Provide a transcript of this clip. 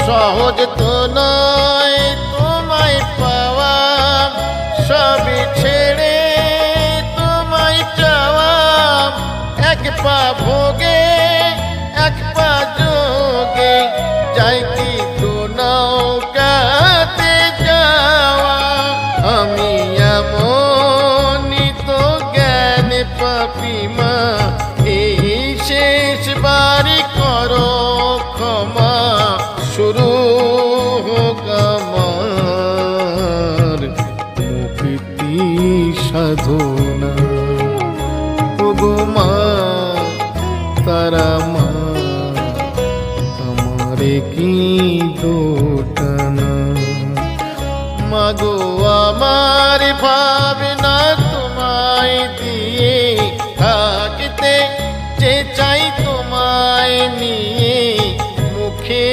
সহজ তো নয় তোমায় পাওয়া, সবই ছেড়ে তোমায় চাওয়া। এক পা ভোগে এক পা যোগে, যাই কি তো নৌকাতে যাওয়া। আমি এমনই তো জ্ঞান পাপিমা, এই শেষবারই করো ক্ষমা। শুরু হোক আমার মুক্তি সাধনা। ওগো মা তারা মা, আমারে কি দোটানা। মাগো আমার ভাবনা তোমায় দিয়ে, থাকতে যে চাই তোমায় নিয়ে। মুখে